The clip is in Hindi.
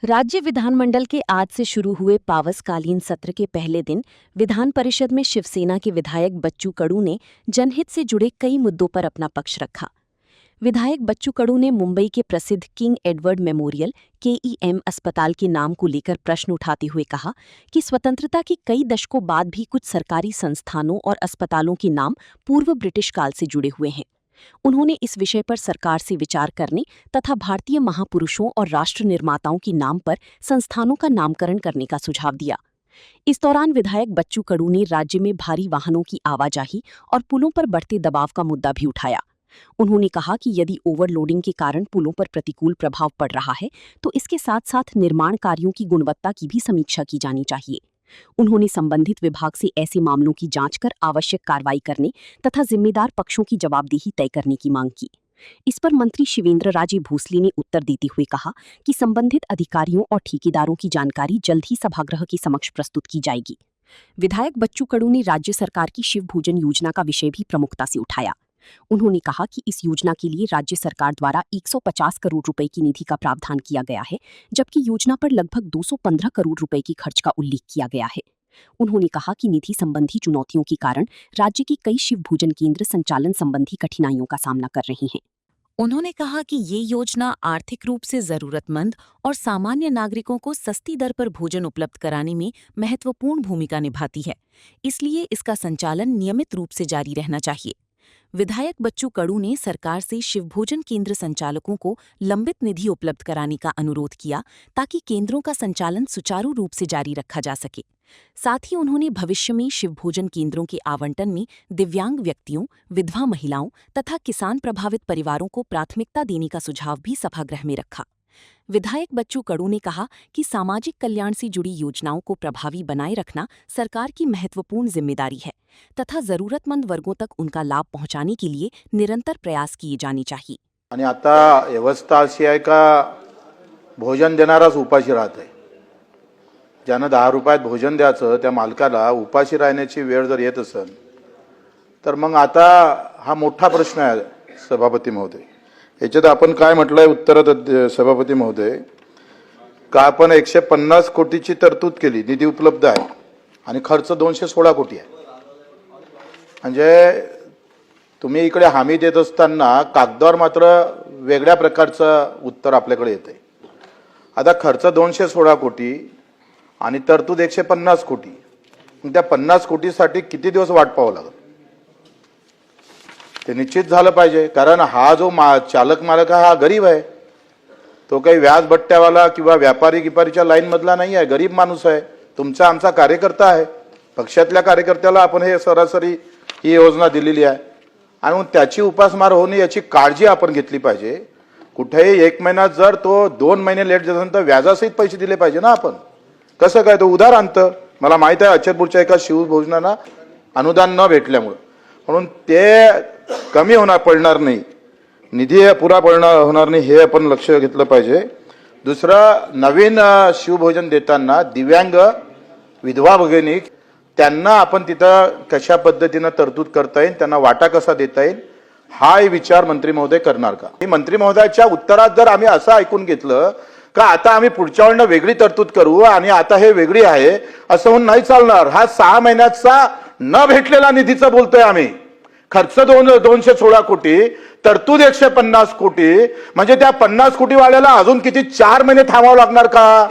राज्य विधानमंडल के आज से शुरू हुए पावसकालीन सत्र के पहले दिन विधान परिषद में शिवसेना के विधायक बच्चू कडू ने जनहित से जुड़े कई मुद्दों पर अपना पक्ष रखा। विधायक बच्चू कडू ने मुंबई के प्रसिद्ध किंग एडवर्ड मेमोरियल KEM अस्पताल के नाम को लेकर प्रश्न उठाते हुए कहा कि स्वतंत्रता के कई दशकों बाद भी कुछ सरकारी संस्थानों और अस्पतालों के नाम पूर्व ब्रिटिश काल से जुड़े हुए हैं। उन्होंने इस विषय पर सरकार से विचार करने तथा भारतीय महापुरुषों और राष्ट्र निर्माताओं के नाम पर संस्थानों का नामकरण करने का सुझाव दिया। इस दौरान विधायक बच्चू कडू ने राज्य में भारी वाहनों की आवाजाही और पुलों पर बढ़ते दबाव का मुद्दा भी उठाया। उन्होंने कहा कि यदि ओवरलोडिंग के कारण पुलों पर प्रतिकूल प्रभाव पड़ रहा है तो इसके साथ साथ निर्माण कार्यों की गुणवत्ता की भी समीक्षा की जानी चाहिए। उन्होंने संबंधित विभाग से ऐसे मामलों की जांच कर आवश्यक कार्रवाई करने तथा जिम्मेदार पक्षों की जवाबदेही तय करने की मांग की। इस पर मंत्री शिवेंद्र राजे भोसले ने उत्तर देते हुए कहा कि संबंधित अधिकारियों और ठेकेदारों की जानकारी जल्द ही सभागृह के समक्ष प्रस्तुत की जाएगी। विधायक बच्चू कडू ने राज्य सरकार की शिव भोजन योजना का विषय भी प्रमुखता से उठाया। उन्होंने कहा कि इस योजना के लिए राज्य सरकार द्वारा 150 करोड़ रुपए की निधि का प्रावधान किया गया है, जबकि योजना पर लगभग 215 करोड़ रुपए की खर्च का उल्लेख किया गया है। उन्होंने कहा कि निधि संबंधी चुनौतियों के कारण राज्य के कई शिव भोजन केंद्र संचालन संबंधी कठिनाइयों का सामना कर रहे हैं। उन्होंने कहा कि ये योजना आर्थिक रूप से जरूरतमंद और सामान्य नागरिकों को सस्ती दर पर भोजन उपलब्ध कराने में महत्वपूर्ण भूमिका निभाती है, इसलिए इसका संचालन नियमित रूप से जारी रहना चाहिए। विधायक बच्चू कडू ने सरकार से शिवभोजन केंद्र संचालकों को लंबित निधि उपलब्ध कराने का अनुरोध किया ताकि केंद्रों का संचालन सुचारू रूप से जारी रखा जा सके। साथ ही उन्होंने भविष्य में शिवभोजन केंद्रों के आवंटन में दिव्यांग व्यक्तियों, विधवा महिलाओं तथा किसान प्रभावित परिवारों को प्राथमिकता देने का सुझाव भी सभागृह में रखा। विधायक बच्चू कडू ने कहा कि सामाजिक कल्याण से जुड़ी योजनाओं को प्रभावी बनाए रखना सरकार की महत्वपूर्ण जिम्मेदारी है तथा जरूरतमंद वर्गों तक उनका लाभ पहुंचाने के लिए निरंतर प्रयास किए जाने चाहिए। आणि आता व्यवस्था अशी आहे का भोजन देणाराच उपाशी राहत आहे। ज्यानं 10 रुपयात भोजन द्यायचं त्या मालकाला उपाशी राहण्याची वेळ जर येत असेल तर मग आता हा मोठा प्रश्न आहे सभापती महोदय। याच्यात आपण काय म्हटलंय उत्तरात सभापती महोदय का आपण 150 कोटीची तरतूद केली, निधी उपलब्ध आहे आणि खर्च 216 कोटी आहे। म्हणजे तुम्ही इकडे हमी देत असताना कागदावर मात्र वेगळ्या प्रकारचं उत्तर आपल्याकडे येते। आता खर्च 216 कोटी आणि तरतूद 150 कोटी, मग त्या 50 कोटीसाठी किती दिवस वाट पाहावं लागेल ते निश्चित झालं पाहिजे। कारण हा जो चालक मालक हा गरीब आहे, तो काही व्याज बट्ट्यावाला किंवा व्यापारी गिपारीच्या लाईन मधला नाही आहे, गरीब माणूस आहे, तुमचा आमचा कार्यकर्ता आहे। पक्षातल्या कार्यकर्त्याला आपण हे सरासरी ही योजना दिलेली आहे आणि त्याची उपासमार होणे याची काळजी आपण घेतली पाहिजे। कुठेही 1 महिना जर तो 2 महिने लेट झाला तर व्याजासहित पैसे दिले पाहिजे ना आपण। कसं काय तो उधार आणतं? मला माहित आहे अचलपूरच्या एका शिवभोजनाला अनुदान न भेटल्यामुळे, म्हणून ते कमी पडणार नाही, निधी पुरा होणार नाही, हे आपण लक्ष घेतलं पाहिजे। दुसरं, नवीन शिवभोजन देताना दिव्यांग विधवा भगिनी त्यांना आपण तिथं कशा पद्धतीने तरतूद करता येईल, त्यांना वाटा कसा देता येईल, हा विचार मंत्री महोदय करणार का? मंत्री महोदयाच्या उत्तरात जर आम्ही असं ऐकून घेतलं का आता आम्ही पुढच्या वेळेला वेगळी तरतूद करू आणि आता हे वेगळी आहे असं म्हणून नाही चालणार। हा 6 महिन्याचा न भेटलेला निधीचा बोलतोय आम्ही। खर्च 216 कोटी, तरतूद 150 कोटी, म्हणजे त्या 50 कोटी वाल्याला अजून किती 4 महिने थांबावं लागणार का?